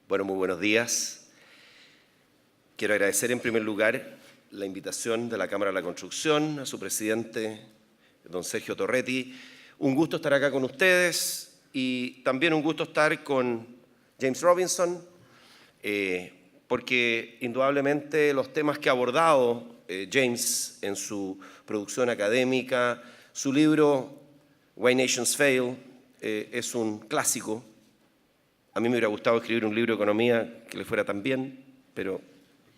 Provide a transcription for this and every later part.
Bueno, muy buenos días. Quiero agradecer en primer lugar la invitación de la Cámara de la Construcción, a su presidente, don Sergio Torretti. Un gusto estar acá con ustedes y también un gusto estar con James Robinson, porque indudablemente los temas que ha abordado James en su producción académica, su libro Why Nations Fail, es un clásico. A mí me hubiera gustado escribir un libro de economía que le fuera tan bien, pero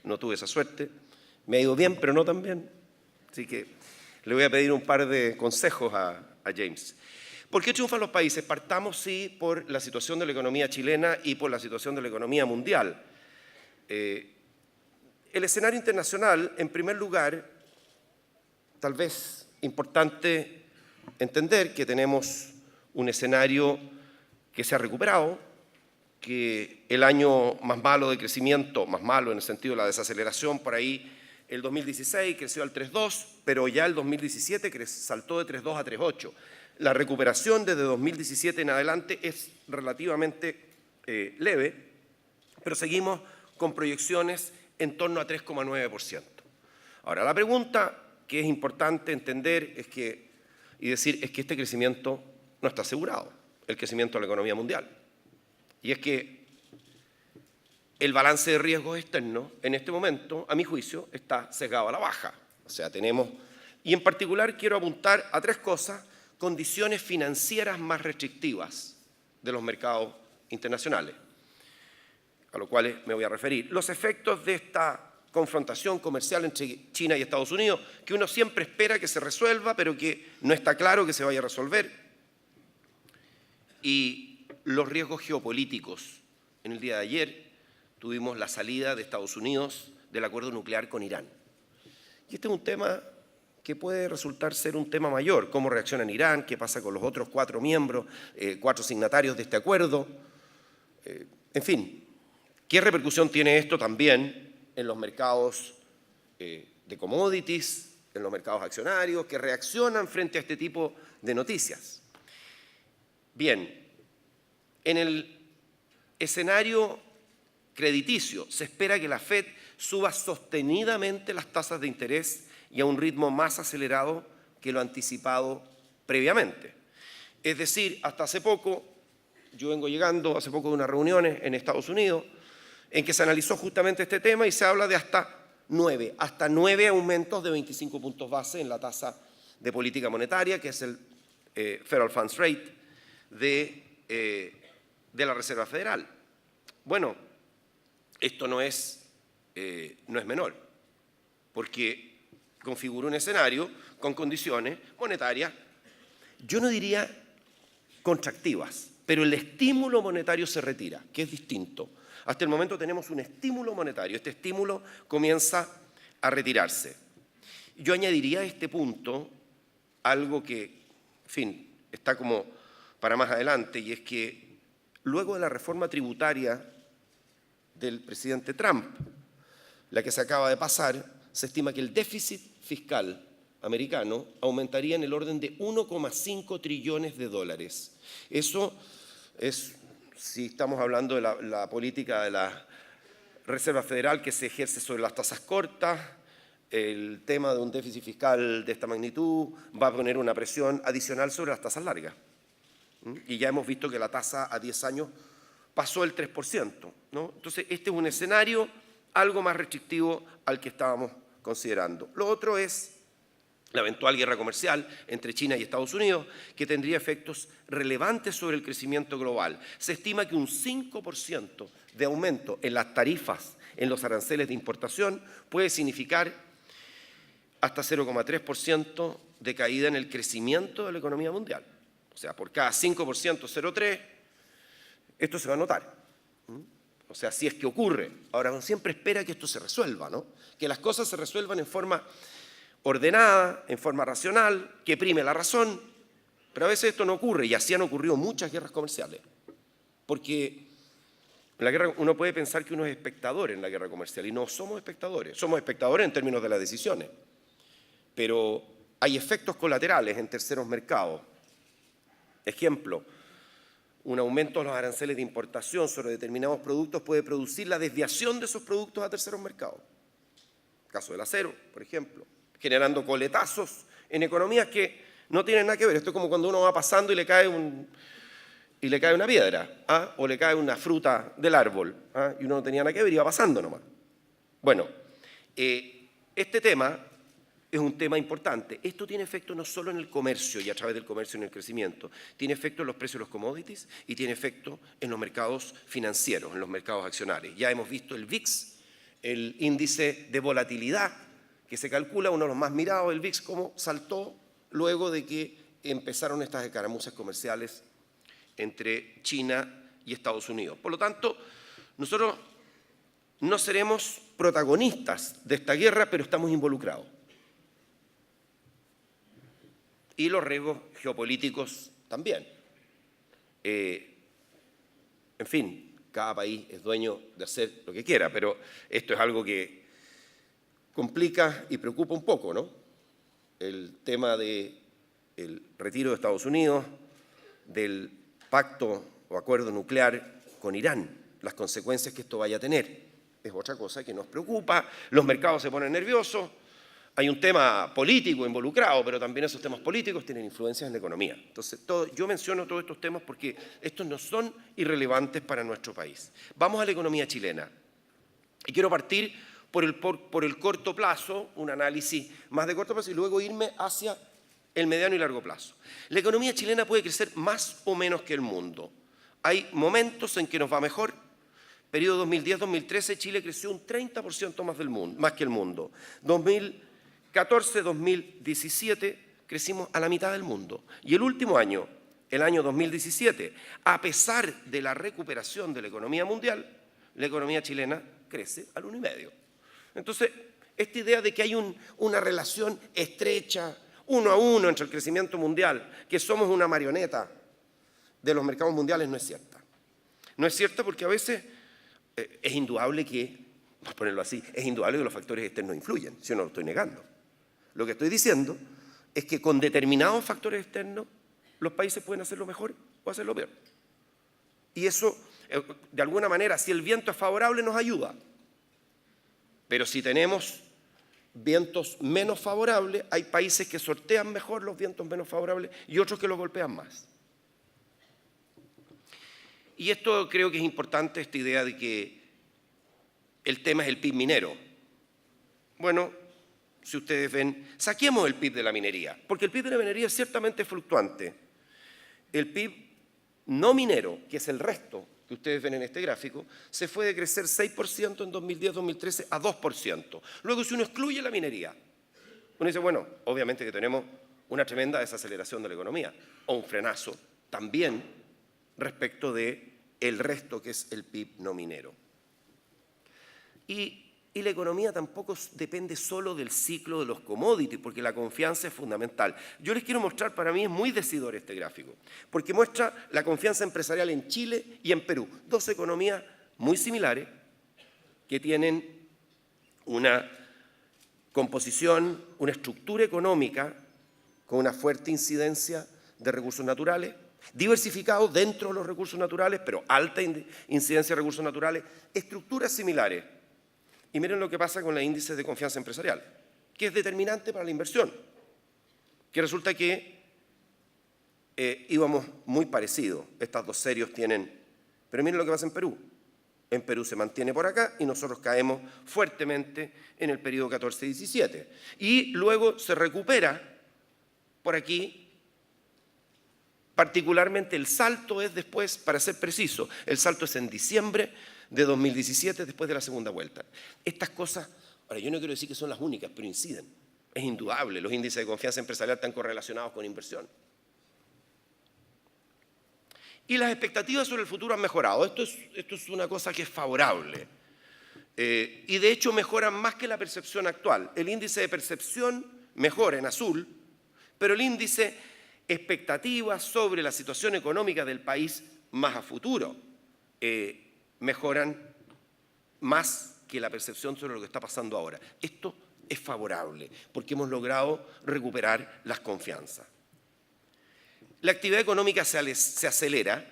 no tuve esa suerte. Me ha ido bien, pero no tan bien. Así que le voy a pedir un par de consejos a James. ¿Por qué triunfan los países? Partamos, sí, por la situación de la economía chilena y por la situación de la economía mundial. El escenario internacional, en primer lugar, tal vez importante entender que tenemos un escenario que se ha recuperado, que el año más malo de crecimiento, más malo en el sentido de la desaceleración, por ahí el 2016 creció al 3,2, pero ya el 2017 saltó de 3,2 a 3,8. La recuperación desde 2017 en adelante es relativamente leve, pero seguimos con proyecciones en torno a 3,9%. Ahora, la pregunta que es importante entender es que este crecimiento no está asegurado, el crecimiento de la economía mundial. Y es que el balance de riesgos externos en este momento, a mi juicio, está sesgado a la baja. O sea, y en particular quiero apuntar a tres cosas: condiciones financieras más restrictivas de los mercados internacionales, a los cuales me voy a referir. Los efectos de esta confrontación comercial entre China y Estados Unidos, que uno siempre espera que se resuelva, pero que no está claro que se vaya a resolver. Y los riesgos geopolíticos. En el día de ayer tuvimos la salida de Estados Unidos del acuerdo nuclear con Irán. Y este es un tema que puede resultar ser un tema mayor. ¿Cómo reacciona Irán? ¿Qué pasa con los otros 4 miembros, 4 signatarios de este acuerdo? En fin, ¿qué repercusión tiene esto también en los mercados de commodities, en los mercados accionarios, que reaccionan frente a este tipo de noticias? Bien, en el escenario crediticio se espera que la FED suba sostenidamente las tasas de interés y a un ritmo más acelerado que lo anticipado previamente. Es decir, hasta hace poco, yo vengo llegando hace poco de unas reuniones en Estados Unidos en que se analizó justamente este tema y se habla de hasta 9 aumentos de 25 puntos base en la tasa de política monetaria, que es el Federal Funds Rate de la Reserva Federal. Bueno, esto no es menor, porque configura un escenario con condiciones monetarias, yo no diría contractivas, pero el estímulo monetario se retira, que es distinto. Hasta el momento tenemos un estímulo monetario, este estímulo comienza a retirarse. Yo añadiría a este punto algo que, en fin, está como para más adelante, y es que luego de la reforma tributaria del presidente Trump, la que se acaba de pasar, se estima que el déficit fiscal americano aumentaría en el orden de 1,5 trillones de dólares. Eso es, si estamos hablando de la política de la Reserva Federal que se ejerce sobre las tasas cortas, el tema de un déficit fiscal de esta magnitud va a poner una presión adicional sobre las tasas largas. Y ya hemos visto que la tasa a 10 años pasó el 3%, ¿no? Entonces, este es un escenario algo más restrictivo al que estábamos considerando. Lo otro es la eventual guerra comercial entre China y Estados Unidos, que tendría efectos relevantes sobre el crecimiento global. Se estima que un 5% de aumento en las tarifas, en los aranceles de importación, puede significar hasta 0,3% de caída en el crecimiento de la economía mundial. O sea, por cada 5%, 0,3%, esto se va a notar. O sea, si es que ocurre. Ahora, uno siempre espera que esto se resuelva, ¿no? Que las cosas se resuelvan en forma ordenada, en forma racional, que prime la razón, pero a veces esto no ocurre, y así han ocurrido muchas guerras comerciales. Porque en la guerra uno puede pensar que uno es espectador en la guerra comercial, y no somos espectadores. Somos espectadores en términos de las decisiones, pero hay efectos colaterales en terceros mercados. Ejemplo, un aumento de los aranceles de importación sobre determinados productos puede producir la desviación de esos productos a terceros mercados. El caso del acero, por ejemplo, generando coletazos en economías que no tienen nada que ver. Esto es como cuando uno va pasando y le cae una piedra, ¿ah? O le cae una fruta del árbol, ¿ah? Y uno no tenía nada que ver y iba pasando nomás. Bueno, este tema es un tema importante. Esto tiene efecto no solo en el comercio y a través del comercio en el crecimiento, tiene efecto en los precios de los commodities y tiene efecto en los mercados financieros, en los mercados accionarios. Ya hemos visto el VIX, el índice de volatilidad que se calcula, uno de los más mirados, el VIX, cómo saltó luego de que empezaron estas escaramuzas comerciales entre China y Estados Unidos. Por lo tanto, nosotros no seremos protagonistas de esta guerra, pero estamos involucrados. Y los riesgos geopolíticos también. En fin, cada país es dueño de hacer lo que quiera, pero esto es algo que complica y preocupa un poco, ¿no? El tema del retiro de Estados Unidos, del pacto o acuerdo nuclear con Irán, las consecuencias que esto vaya a tener. Es otra cosa que nos preocupa, los mercados se ponen nerviosos. Hay un tema político involucrado, pero también esos temas políticos tienen influencias en la economía. Entonces, yo menciono todos estos temas porque estos no son irrelevantes para nuestro país. Vamos a la economía chilena. Y quiero partir por el corto plazo, un análisis más de corto plazo, y luego irme hacia el mediano y largo plazo. La economía chilena puede crecer más o menos que el mundo. Hay momentos en que nos va mejor. Periodo 2010-2013, Chile creció un 30% más que el mundo. 2014-2017 crecimos a la mitad del mundo. Y el último año, el año 2017, a pesar de la recuperación de la economía mundial, la economía chilena crece al 1,5. Entonces, esta idea de que hay una relación estrecha, 1 a 1 entre el crecimiento mundial, que somos una marioneta de los mercados mundiales, no es cierta. No es cierta porque a veces es indudable que, vamos a ponerlo así, es indudable que los factores externos influyen, si yo no lo estoy negando. Lo que estoy diciendo es que con determinados factores externos los países pueden hacerlo mejor o hacerlo peor. Y eso, de alguna manera, si el viento es favorable, nos ayuda. Pero si tenemos vientos menos favorables, hay países que sortean mejor los vientos menos favorables y otros que los golpean más. Y esto creo que es importante, esta idea de que el tema es el PIB minero. Bueno, si ustedes ven, saquemos el PIB de la minería, porque el PIB de la minería es ciertamente fluctuante. El PIB no minero, que es el resto que ustedes ven en este gráfico, se fue de crecer 6% en 2010-2013 a 2%. Luego, si uno excluye la minería, uno dice, bueno, obviamente que tenemos una tremenda desaceleración de la economía, o un frenazo también respecto de el resto que es el PIB no minero. Y la economía tampoco depende solo del ciclo de los commodities, porque la confianza es fundamental. Yo les quiero mostrar, para mí es muy decidor este gráfico, porque muestra la confianza empresarial en Chile y en Perú, dos economías muy similares que tienen una composición, una estructura económica con una fuerte incidencia de recursos naturales, diversificados dentro de los recursos naturales, pero alta incidencia de recursos naturales, estructuras similares. Y miren lo que pasa con los índices de confianza empresarial, que es determinante para la inversión, que resulta que íbamos muy parecidos. Estas dos series tienen, pero miren lo que pasa en Perú. En Perú se mantiene por acá y nosotros caemos fuertemente en el periodo 14-17. Y luego se recupera por aquí. Particularmente el salto es después, para ser preciso, el salto es en diciembre de 2017, después de la segunda vuelta. Estas cosas, ahora yo no quiero decir que son las únicas, pero inciden. Es indudable, los índices de confianza empresarial están correlacionados con inversión. Y las expectativas sobre el futuro han mejorado. Esto es una cosa que es favorable. Y de hecho mejoran más que la percepción actual. El índice de percepción mejora en azul, pero el índice expectativas sobre la situación económica del país más a futuro mejoran más que la percepción sobre lo que está pasando ahora. Esto es favorable porque hemos logrado recuperar las confianzas. La actividad económica se acelera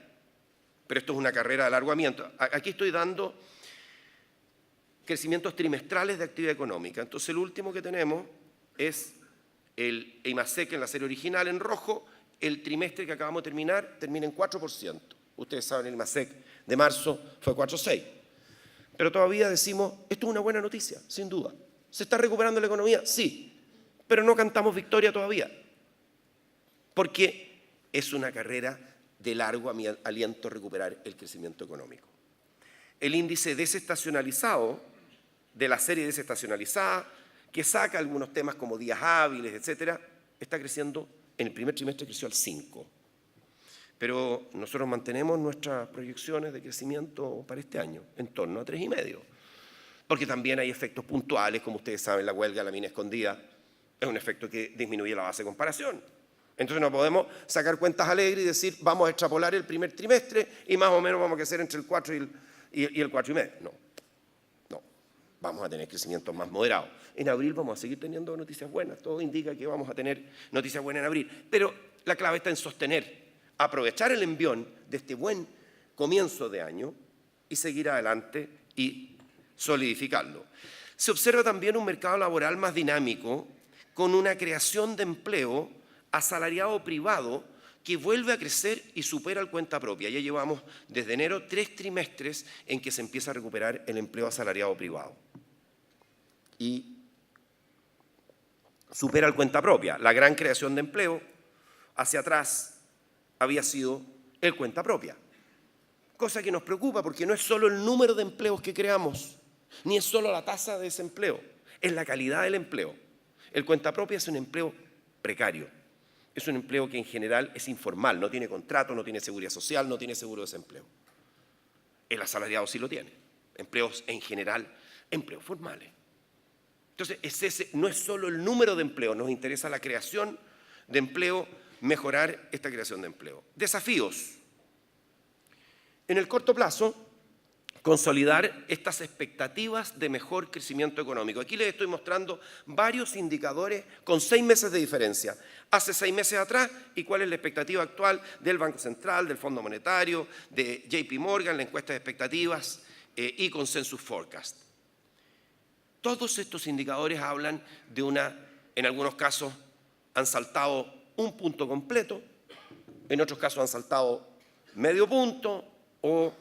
pero esto es una carrera de alargamiento. Aquí estoy dando crecimientos trimestrales de actividad económica. Entonces, el último que tenemos es el IMASEC en la serie original en rojo. El trimestre que acabamos de terminar termina en 4%. Ustedes saben, el IMASEC de marzo fue 4,6%. Pero todavía decimos, esto es una buena noticia, sin duda. ¿Se está recuperando la economía? Sí, pero no cantamos victoria todavía, porque es una carrera de largo aliento recuperar el crecimiento económico. El índice desestacionalizado, de la serie desestacionalizada, que saca algunos temas como días hábiles, etcétera, está creciendo, en el primer trimestre creció al 5%. Pero nosotros mantenemos nuestras proyecciones de crecimiento para este año en torno a 3,5%. Porque también hay efectos puntuales, como ustedes saben, la huelga de la mina escondida es un efecto que disminuye la base de comparación. Entonces no podemos sacar cuentas alegres y decir vamos a extrapolar el primer trimestre y más o menos vamos a crecer entre el 4 y el 4,5%. No, vamos a tener crecimientos más moderados. En abril vamos a seguir teniendo noticias buenas, todo indica que vamos a tener noticias buenas en abril, pero la clave está en sostener, aprovechar el envión de este buen comienzo de año y seguir adelante y solidificarlo. Se observa también un mercado laboral más dinámico, con una creación de empleo asalariado privado que vuelve a crecer y supera el cuenta propia. Ya llevamos desde enero 3 trimestres en que se empieza a recuperar el empleo asalariado privado. Y supera el cuenta propia. La gran creación de empleo hacia atrás había sido el cuenta propia. Cosa que nos preocupa porque no es solo el número de empleos que creamos, ni es solo la tasa de desempleo, es la calidad del empleo. El cuenta propia es un empleo precario, es un empleo que en general es informal, no tiene contrato, no tiene seguridad social, no tiene seguro de desempleo. El asalariado sí lo tiene, empleos en general, empleos formales. Entonces, no es solo el número de empleo, nos interesa la creación de empleo, mejorar esta creación de empleo. Desafíos. En el corto plazo, consolidar estas expectativas de mejor crecimiento económico. Aquí les estoy mostrando varios indicadores con 6 meses de diferencia. Hace 6 meses atrás y cuál es la expectativa actual del Banco Central, del Fondo Monetario, de JP Morgan, la encuesta de expectativas y Consensus Forecast. Todos estos indicadores hablan de en algunos casos han saltado un punto completo, en otros casos han saltado medio punto o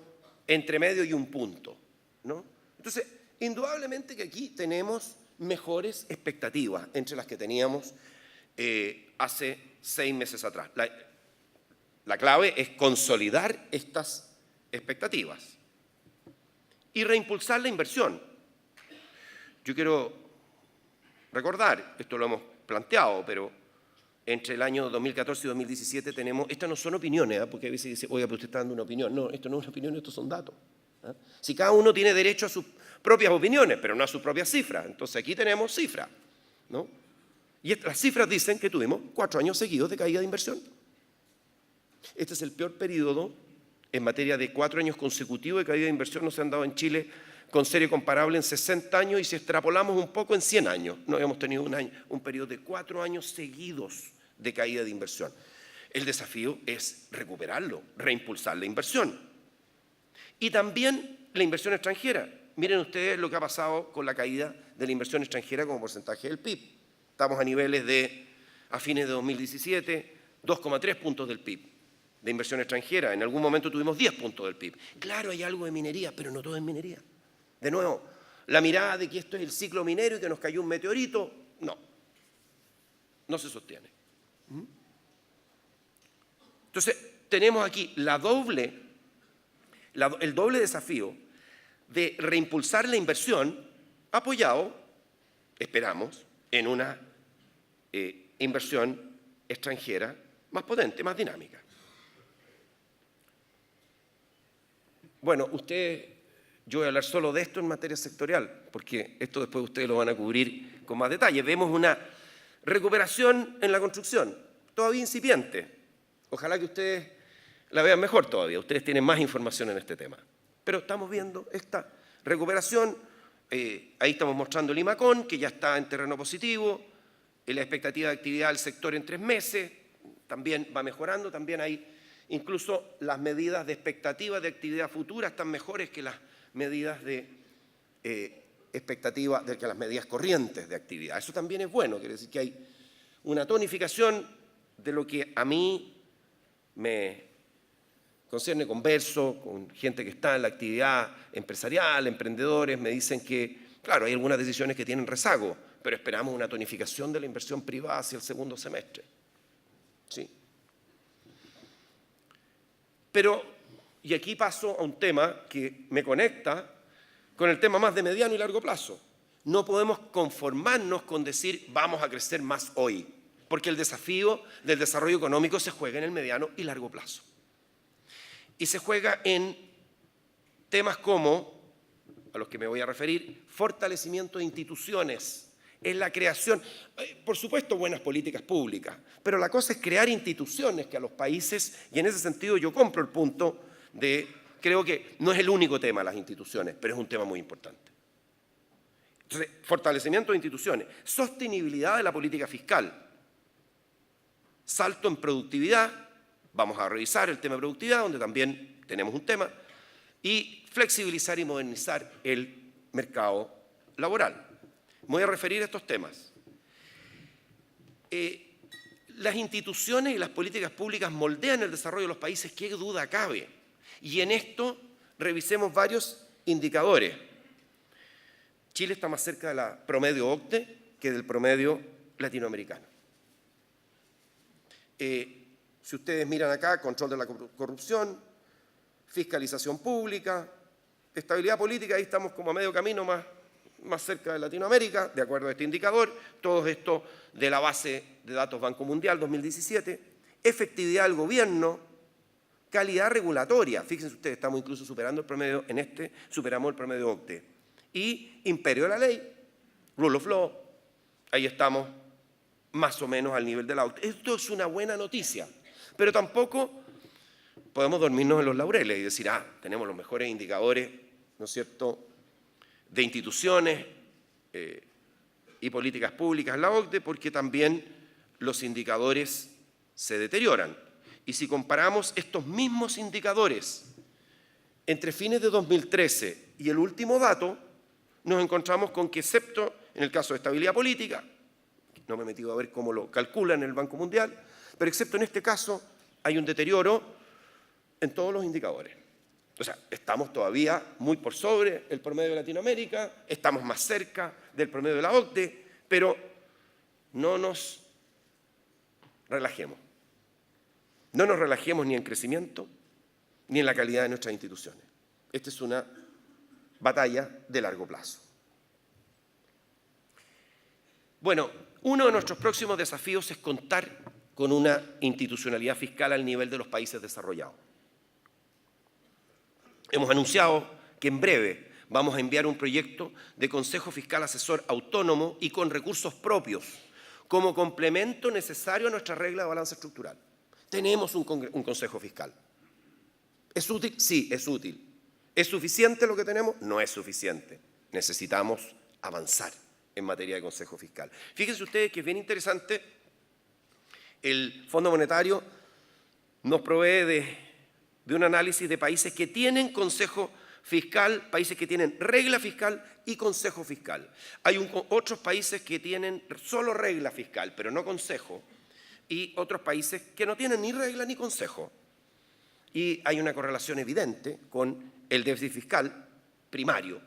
entre medio y un punto, ¿no? Entonces, indudablemente que aquí tenemos mejores expectativas entre las que teníamos hace 6 meses atrás. La clave es consolidar estas expectativas y reimpulsar la inversión. Yo quiero recordar, esto lo hemos planteado, pero entre el año 2014 y 2017 tenemos, estas no son opiniones, porque a veces dice, oiga, pero usted está dando una opinión. No, esto no es una opinión, estos son datos. Si cada uno tiene derecho a sus propias opiniones, pero no a sus propias cifras. Entonces aquí tenemos cifras, ¿no? Y las cifras dicen que tuvimos 4 años seguidos de caída de inversión. Este es el peor periodo en materia de 4 años consecutivos de caída de inversión. No se han dado en Chile con serie comparable en 60 años y si extrapolamos un poco en 100 años. No habíamos tenido un periodo de 4 años seguidos de caída de inversión. El desafío es recuperarlo, reimpulsar la inversión. Y también la inversión extranjera. Miren ustedes lo que ha pasado con la caída de la inversión extranjera como porcentaje del PIB. Estamos a niveles a fines de 2017, 2,3 puntos del PIB de inversión extranjera. En algún momento tuvimos 10 puntos del PIB. Claro, hay algo de minería, pero no todo es minería. De nuevo, la mirada de que esto es el ciclo minero y que nos cayó un meteorito, no se sostiene. Entonces, tenemos aquí el doble desafío de reimpulsar la inversión apoyado, esperamos, en una inversión extranjera más potente, más dinámica. Bueno, yo voy a hablar solo de esto en materia sectorial, porque esto después ustedes lo van a cubrir con más detalle. Vemos una recuperación en la construcción, todavía incipiente. Ojalá que ustedes la vean mejor todavía, ustedes tienen más información en este tema. Pero estamos viendo esta recuperación, ahí estamos mostrando el IMACON, que ya está en terreno positivo, la expectativa de actividad del sector en 3 meses, también va mejorando, también hay incluso las medidas de expectativa de actividad futura están mejores que las medidas de expectativa, que las medidas corrientes de actividad. Eso también es bueno, quiere decir que hay una tonificación de lo que a mí me concierne. Converso con gente que está en la actividad empresarial, emprendedores, me dicen que, claro, hay algunas decisiones que tienen rezago, pero esperamos una tonificación de la inversión privada hacia el segundo semestre. Sí. Pero, y aquí paso a un tema que me conecta con el tema más de mediano y largo plazo. No podemos conformarnos con decir vamos a crecer más hoy, porque el desafío del desarrollo económico se juega en el mediano y largo plazo. Y se juega en temas como, a los que me voy a referir, fortalecimiento de instituciones, en la creación, por supuesto buenas políticas públicas, pero la cosa es crear instituciones que a los países, y en ese sentido yo compro el punto de, creo que no es el único tema las instituciones, pero es un tema muy importante. Entonces, fortalecimiento de instituciones, sostenibilidad de la política fiscal, salto en productividad, vamos a revisar el tema de productividad, donde también tenemos un tema, y flexibilizar y modernizar el mercado laboral. Me voy a referir a estos temas. Las instituciones y las políticas públicas moldean el desarrollo de los países, qué duda cabe. Y en esto revisemos varios indicadores. Chile está más cerca de la promedio OCDE que del promedio latinoamericano. Si ustedes miran acá, control de la corrupción, fiscalización pública, estabilidad política, ahí estamos como a medio camino más cerca de Latinoamérica, de acuerdo a este indicador, todo esto de la base de datos Banco Mundial 2017, efectividad del gobierno, calidad regulatoria, fíjense ustedes, estamos incluso superando el promedio, en este superamos el promedio OCDE, y imperio de la ley, rule of law, ahí estamos más o menos al nivel de la OCDE. Esto es una buena noticia, pero tampoco podemos dormirnos en los laureles y decir, tenemos los mejores indicadores, ¿no es cierto?, de instituciones y políticas públicas en la OCDE, porque también los indicadores se deterioran. Y si comparamos estos mismos indicadores entre fines de 2013 y el último dato, nos encontramos con que, excepto en el caso de estabilidad política, no me he metido a ver cómo lo calculan en el Banco Mundial, pero excepto en este caso hay un deterioro en todos los indicadores. O sea, estamos todavía muy por sobre el promedio de Latinoamérica, estamos más cerca del promedio de la OCDE, pero no nos relajemos. No nos relajemos ni en crecimiento, ni en la calidad de nuestras instituciones. Esta es una batalla de largo plazo. Bueno, uno de nuestros próximos desafíos es contar con una institucionalidad fiscal al nivel de los países desarrollados. Hemos anunciado que en breve vamos a enviar un proyecto de Consejo Fiscal Asesor autónomo y con recursos propios, como complemento necesario a nuestra regla de balance estructural. Tenemos un Consejo Fiscal. ¿Es útil? Sí, es útil. ¿Es suficiente lo que tenemos? No es suficiente. Necesitamos avanzar en materia de Consejo Fiscal. Fíjense ustedes que es bien interesante, el Fondo Monetario nos provee de un análisis de países que tienen consejo fiscal, países que tienen regla fiscal y consejo fiscal. Hay otros países que tienen solo regla fiscal, pero no consejo, y otros países que no tienen ni regla ni consejo. Y hay una correlación evidente con el déficit fiscal primario,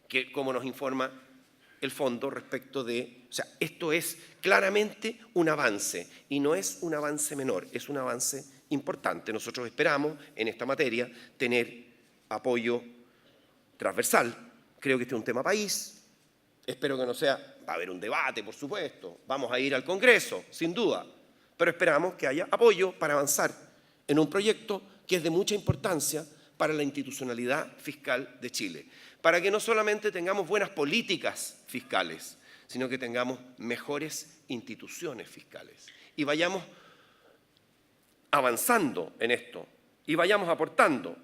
que como nos informa el fondo respecto de... O sea, esto es claramente un avance, y no es un avance menor, es un avance importante. Nosotros esperamos en esta materia tener apoyo transversal. Creo que este es un tema país. Espero que no sea, va a haber un debate, por supuesto, vamos a ir al Congreso, sin duda, pero esperamos que haya apoyo para avanzar en un proyecto que es de mucha importancia para la institucionalidad fiscal de Chile, para que no solamente tengamos buenas políticas fiscales, sino que tengamos mejores instituciones fiscales y vayamos avanzando en esto y vayamos aportando.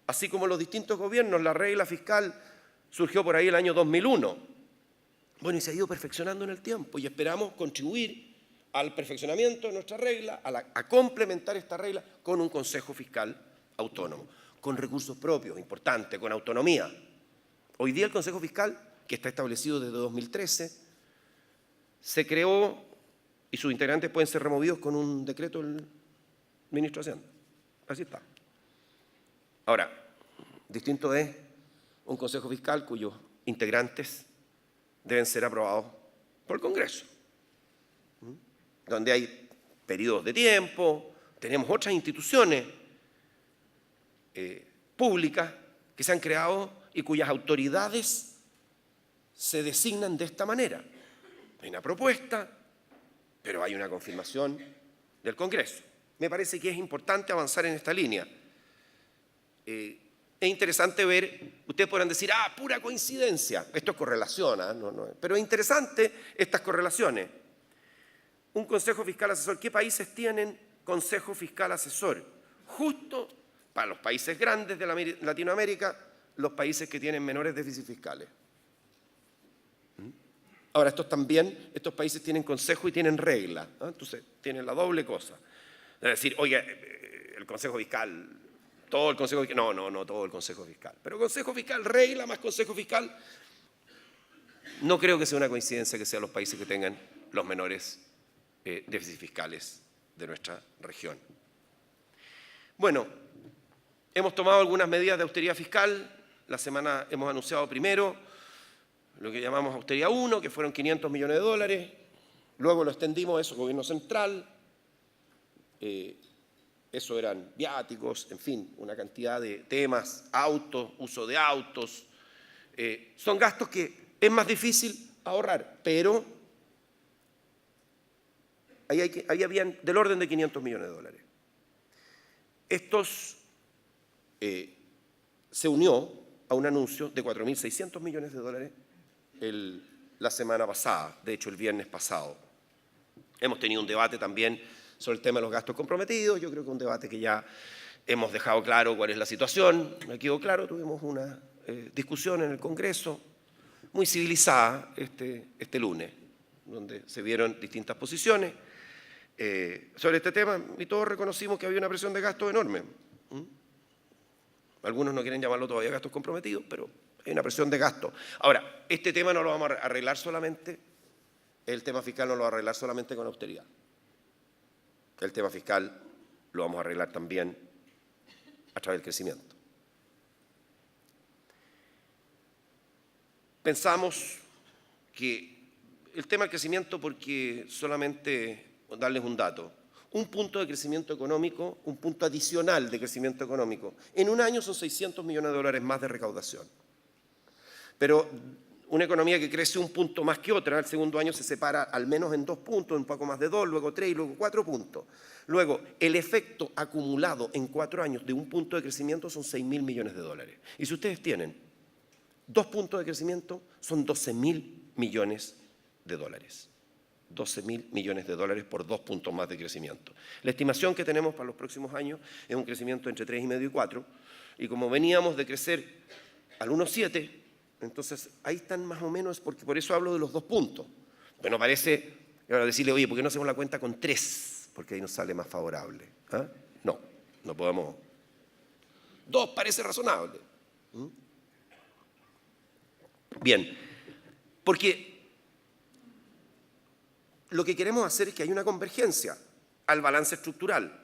Así como los distintos gobiernos, la regla fiscal surgió por ahí el año 2001. Bueno, y se ha ido perfeccionando en el tiempo y esperamos contribuir al perfeccionamiento de nuestra regla, a complementar esta regla con un Consejo Fiscal autónomo, con recursos propios, importante, con autonomía. Hoy día el Consejo Fiscal, que está establecido desde 2013, se creó y sus integrantes pueden ser removidos con un decreto del ministro de Hacienda. Así está. Ahora, distinto es un Consejo Fiscal cuyos integrantes deben ser aprobados por el Congreso, donde hay periodos de tiempo, tenemos otras instituciones públicas que se han creado y cuyas autoridades se designan de esta manera. Hay una propuesta, pero hay una confirmación del Congreso. Me parece que es importante avanzar en esta línea. Es interesante ver, ustedes podrán decir, pura coincidencia, esto es correlación, pero es interesante estas correlaciones. Un Consejo Fiscal Asesor, ¿qué países tienen Consejo Fiscal Asesor? Justo para los países grandes de Latinoamérica, los países que tienen menores déficits fiscales. Ahora, estos países tienen consejo y tienen regla, ¿no? Entonces tienen la doble cosa. Es decir, oye, el Consejo Fiscal, todo el Consejo Fiscal, no todo el Consejo Fiscal, pero Consejo Fiscal, regla más Consejo Fiscal, no creo que sea una coincidencia que sean los países que tengan los menores déficits fiscales de nuestra región. Bueno, hemos tomado algunas medidas de austeridad fiscal. La semana hemos anunciado primero lo que llamamos austeridad 1, que fueron 500 millones de dólares. Luego lo extendimos a eso, gobierno central. Eso eran viáticos, en fin, una cantidad de temas, autos, uso de autos. Son gastos que es más difícil ahorrar, pero ahí habían del orden de 500 millones de dólares. Estos se unió a un anuncio de 4.600 millones de dólares la semana pasada, de hecho el viernes pasado. Hemos tenido un debate también sobre el tema de los gastos comprometidos. Yo creo que un debate que ya hemos dejado claro cuál es la situación. Me quedó claro, tuvimos una discusión en el Congreso muy civilizada este lunes, donde se vieron distintas posiciones sobre este tema y todos reconocimos que había una presión de gasto enorme. Algunos no quieren llamarlo todavía gastos comprometidos, pero hay una presión de gasto. Ahora, este tema no lo vamos a arreglar solamente, el tema fiscal no lo vamos a arreglar solamente con austeridad. El tema fiscal lo vamos a arreglar también a través del crecimiento. Pensamos que el tema del crecimiento, porque solamente darles un dato, un punto de crecimiento económico, un punto adicional de crecimiento económico, en un año son 600 millones de dólares más de recaudación. Pero una economía que crece un punto más que otra, el segundo año se separa al menos en 2 puntos, un poco más de 2, luego 3 y luego 4 puntos. Luego, el efecto acumulado en 4 años de un punto de crecimiento son 6.000 millones de dólares. Y si ustedes tienen 2 puntos de crecimiento, son 12.000 millones de dólares. 12.000 millones de dólares por 2 puntos más de crecimiento. La estimación que tenemos para los próximos años es un crecimiento entre 3,5 y 4, y como veníamos de crecer al 1,7, entonces ahí están más o menos, porque por eso hablo de los 2 puntos. Bueno, parece, ahora decirle, oye, ¿por qué no hacemos la cuenta con 3? Porque ahí nos sale más favorable. No podemos. 2 parece razonable. Bien, porque lo que queremos hacer es que haya una convergencia al balance estructural.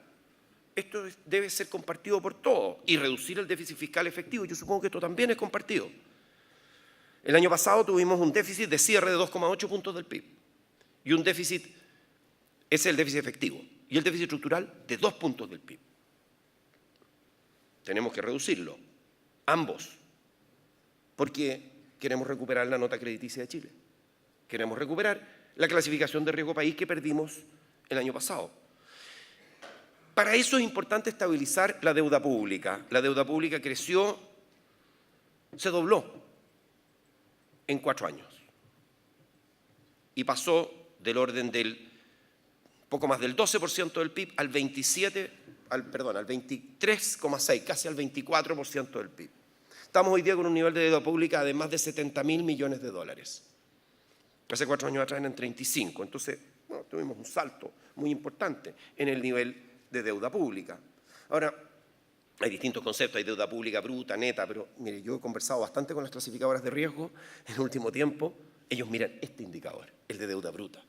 Esto debe ser compartido por todos y reducir el déficit fiscal efectivo. Yo supongo que esto también es compartido. El año pasado tuvimos un déficit de cierre de 2,8 puntos del PIB y un déficit, ese es el déficit efectivo, y el déficit estructural de 2 puntos del PIB. Tenemos que reducirlo, ambos, porque queremos recuperar la nota crediticia de Chile. Queremos recuperar la clasificación de riesgo país que perdimos el año pasado. Para eso es importante estabilizar la deuda pública. La deuda pública creció, se dobló en 4 años y pasó del orden del poco más del 12% del PIB al 23,6%, casi al 24% del PIB. Estamos hoy día con un nivel de deuda pública de más de 70.000 millones de dólares. Hace 4 años atrás eran 35, entonces No, tuvimos un salto muy importante en el nivel de deuda pública. Ahora, hay distintos conceptos, hay deuda pública bruta, neta, pero mire, yo he conversado bastante con las clasificadoras de riesgo en el último tiempo. Ellos miran este indicador, el de deuda bruta.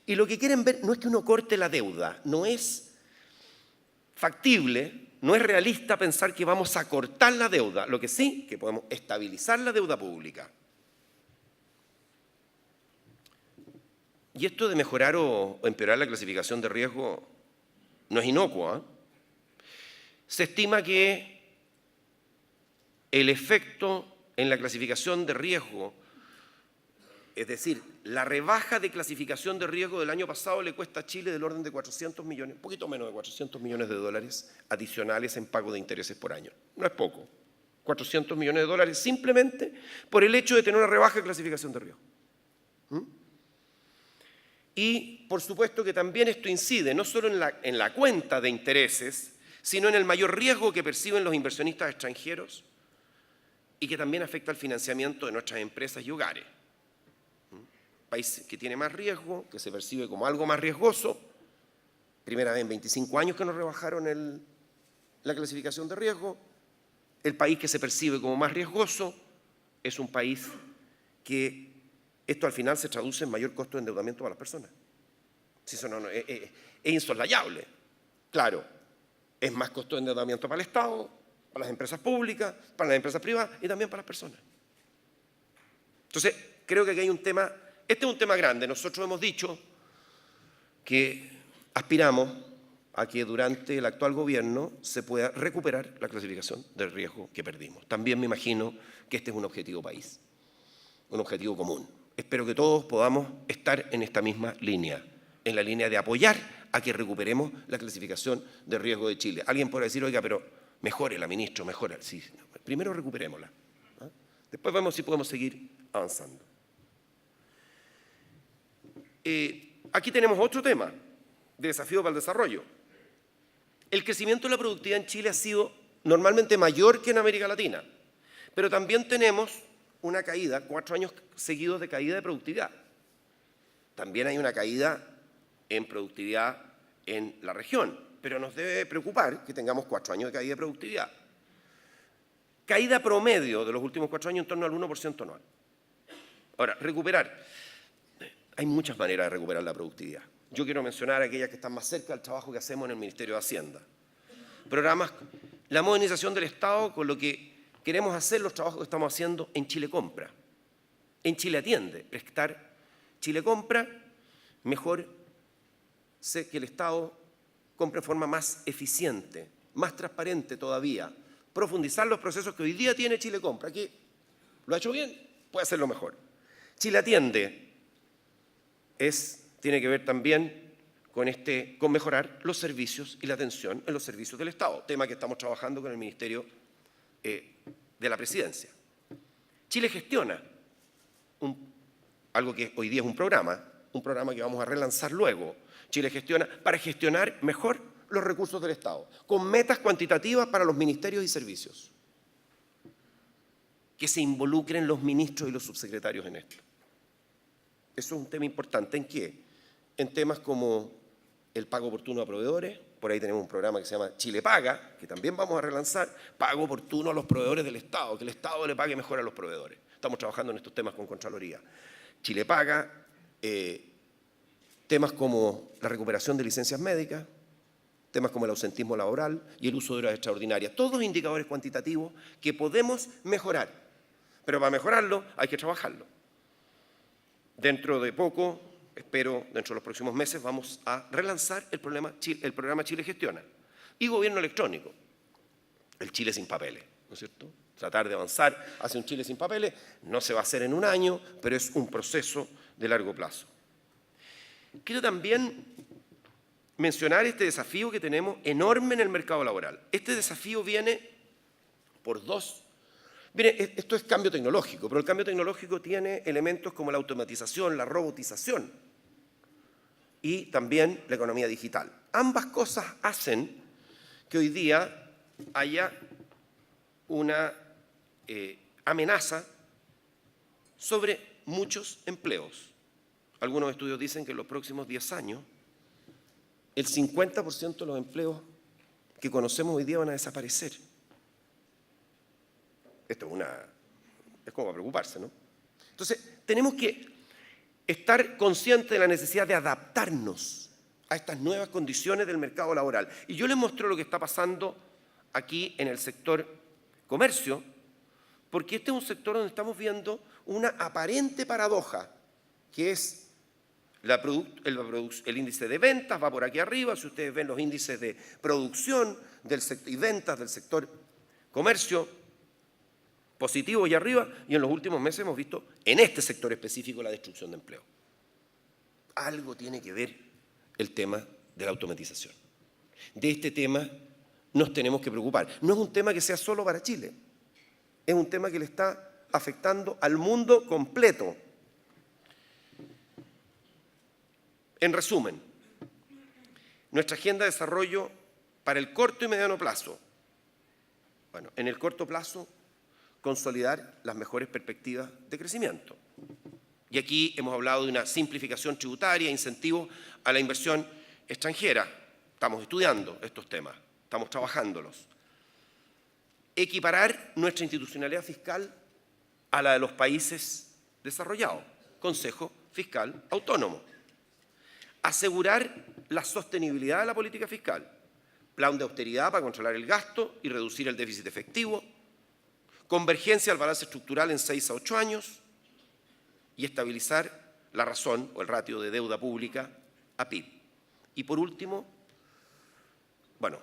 Y lo que quieren ver no es que uno corte la deuda, no es factible, no es realista pensar que vamos a cortar la deuda, lo que sí, que podemos estabilizar la deuda pública. Y esto de mejorar o empeorar la clasificación de riesgo no es inocuo, ¿eh? Se estima que el efecto en la clasificación de riesgo, es decir, la rebaja de clasificación de riesgo del año pasado le cuesta a Chile del orden de 400 millones, un poquito menos de 400 millones de dólares adicionales en pago de intereses por año. No es poco. 400 millones de dólares simplemente por el hecho de tener una rebaja de clasificación de riesgo. Y por supuesto que también esto incide no solo en la cuenta de intereses, sino en el mayor riesgo que perciben los inversionistas extranjeros y que también afecta al financiamiento de nuestras empresas y hogares. País que tiene más riesgo, que se percibe como algo más riesgoso, primera vez en 25 años que nos rebajaron la clasificación de riesgo, el país que se percibe como más riesgoso es un país que esto al final se traduce en mayor costo de endeudamiento para las personas. Si eso es insoslayable. Claro, es más costo de endeudamiento para el Estado, para las empresas públicas, para las empresas privadas y también para las personas. Entonces, creo que aquí hay un tema, este es un tema grande. Nosotros hemos dicho que aspiramos a que durante el actual gobierno se pueda recuperar la clasificación del riesgo que perdimos. También me imagino que este es un objetivo país, un objetivo común. Espero que todos podamos estar en esta misma línea, en la línea de apoyar a que recuperemos la clasificación de riesgo de Chile. Alguien podrá decir, oiga, pero mejórela, ministro, mejórela. Sí, primero recuperémosla. Después vemos si podemos seguir avanzando. Aquí tenemos otro tema de desafío para el desarrollo. El crecimiento de la productividad en Chile ha sido normalmente mayor que en América Latina, pero también tenemos una caída, 4 años seguidos de caída de productividad. También hay una caída en productividad en la región, pero nos debe preocupar que tengamos 4 años de caída de productividad. Caída promedio de los últimos 4 años en torno al 1% anual. Ahora, recuperar. Hay muchas maneras de recuperar la productividad. Yo quiero mencionar aquellas que están más cerca del trabajo que hacemos en el Ministerio de Hacienda. Programas, la modernización del Estado con lo que queremos hacer los trabajos que estamos haciendo en Chile Compra, en Chile Atiende, prestar Chile Compra, mejor sé que el Estado compre de forma más eficiente, más transparente todavía, profundizar los procesos que hoy día tiene Chile Compra, que lo ha hecho bien, puede hacerlo mejor. Chile Atiende tiene que ver también con mejorar los servicios y la atención en los servicios del Estado, tema que estamos trabajando con el Ministerio de la Presidencia. Chile Gestiona, algo que hoy día es un programa que vamos a relanzar luego. Chile Gestiona para gestionar mejor los recursos del Estado, con metas cuantitativas para los ministerios y servicios. Que se involucren los ministros y los subsecretarios en esto. Eso es un tema importante. ¿En qué? En temas como el pago oportuno a proveedores. Por ahí tenemos un programa que se llama Chile Paga, que también vamos a relanzar. Pago oportuno a los proveedores del Estado, que el Estado le pague mejor a los proveedores. Estamos trabajando en estos temas con Contraloría. Chile Paga, temas como la recuperación de licencias médicas, temas como el ausentismo laboral y el uso de horas extraordinarias. Todos indicadores cuantitativos que podemos mejorar. Pero para mejorarlo hay que trabajarlo. Dentro de poco, espero dentro de los próximos meses, vamos a relanzar el programa Chile Gestiona. Y gobierno electrónico, el Chile sin papeles, ¿no es cierto? Tratar de avanzar hacia un Chile sin papeles no se va a hacer en un año, pero es un proceso de largo plazo. Quiero también mencionar este desafío que tenemos enorme en el mercado laboral. Este desafío viene por dos. Mire, esto es cambio tecnológico, pero el cambio tecnológico tiene elementos como la automatización, la robotización y también la economía digital. Ambas cosas hacen que hoy día haya una amenaza sobre muchos empleos. algunos estudios dicen que en los próximos 10 años el 50% de los empleos que conocemos hoy día van a desaparecer. Esto es como para preocuparse, ¿no? Entonces, tenemos que estar conscientes de la necesidad de adaptarnos a estas nuevas condiciones del mercado laboral. Y yo les muestro lo que está pasando aquí en el sector comercio, porque este es un sector donde estamos viendo una aparente paradoja, que es el índice de ventas, va por aquí arriba, si ustedes ven los índices de producción y ventas del sector comercio, positivo y arriba, y en los últimos meses hemos visto en este sector específico la destrucción de empleo. Algo tiene que ver el tema de la automatización. De este tema nos tenemos que preocupar. No es un tema que sea solo para Chile, es un tema que le está afectando al mundo completo. En resumen, nuestra agenda de desarrollo para el corto y mediano plazo. Bueno, en el corto plazo, consolidar las mejores perspectivas de crecimiento. Y aquí hemos hablado de una simplificación tributaria, incentivos a la inversión extranjera. Estamos estudiando estos temas, estamos trabajándolos. Equiparar nuestra institucionalidad fiscal a la de los países desarrollados. Consejo Fiscal Autónomo. Asegurar la sostenibilidad de la política fiscal. Plan de austeridad para controlar el gasto y reducir el déficit efectivo. Convergencia al balance estructural en 6 a 8 años. Y estabilizar la razón o el ratio de deuda pública a PIB. Y por último,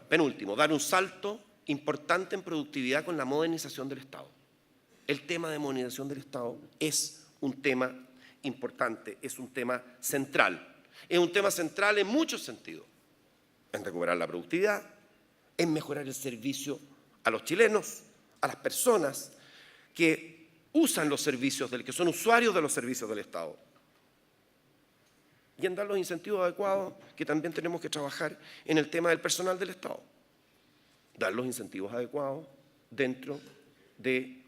penúltimo, dar un salto importante en productividad con la modernización del Estado. El tema de modernización del Estado es un tema importante, es un tema central. Es un tema central en muchos sentidos. En recuperar la productividad, en mejorar el servicio a los chilenos, a las personas que usan los servicios, que son usuarios de los servicios del Estado. Y en dar los incentivos adecuados, que también tenemos que trabajar en el tema del personal del Estado. Dar los incentivos adecuados dentro de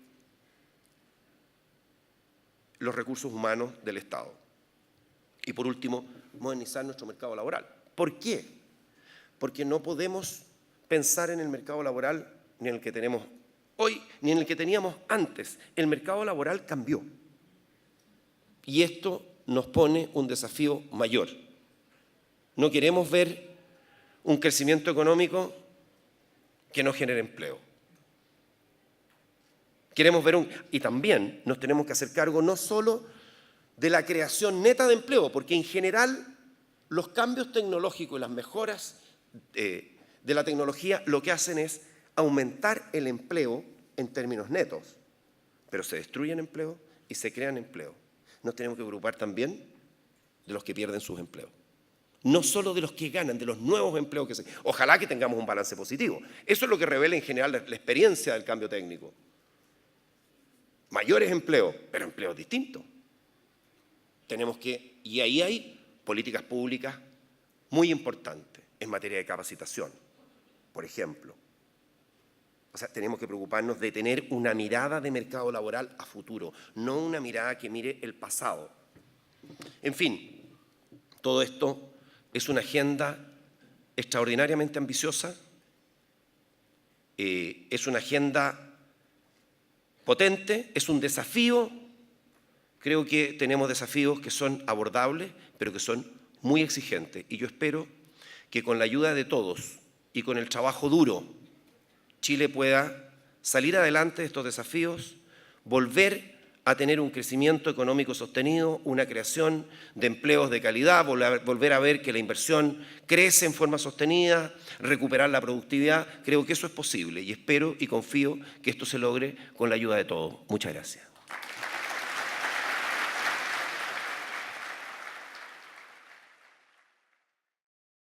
los recursos humanos del Estado. Y por último, modernizar nuestro mercado laboral. ¿Por qué? Porque no podemos pensar en el mercado laboral ni en el que tenemos hoy, ni en el que teníamos antes. El mercado laboral cambió. Y esto nos pone un desafío mayor. No queremos ver un crecimiento económico que no genere empleo. Queremos ver y también nos tenemos que hacer cargo no solo de la creación neta de empleo, porque en general los cambios tecnológicos y las mejoras de la tecnología lo que hacen es aumentar el empleo en términos netos, pero se destruyen empleos y se crean empleos. Nos tenemos que preocupar también de los que pierden sus empleos. No solo de los que ganan, de los nuevos empleos que se... Ojalá que tengamos un balance positivo. Eso es lo que revela en general la experiencia del cambio técnico. Mayores empleos, pero empleos distintos. Y ahí hay políticas públicas muy importantes en materia de capacitación, por ejemplo. O sea, tenemos que preocuparnos de tener una mirada de mercado laboral a futuro, no una mirada que mire el pasado. En fin, todo esto es una agenda extraordinariamente ambiciosa, es una agenda potente, es un desafío. Creo que tenemos desafíos que son abordables, pero que son muy exigentes. Y yo espero que con la ayuda de todos y con el trabajo duro, Chile pueda salir adelante de estos desafíos, volver a tener un crecimiento económico sostenido, una creación de empleos de calidad, volver a ver que la inversión crece en forma sostenida, recuperar la productividad. Creo que eso es posible y espero y confío que esto se logre con la ayuda de todos. Muchas gracias.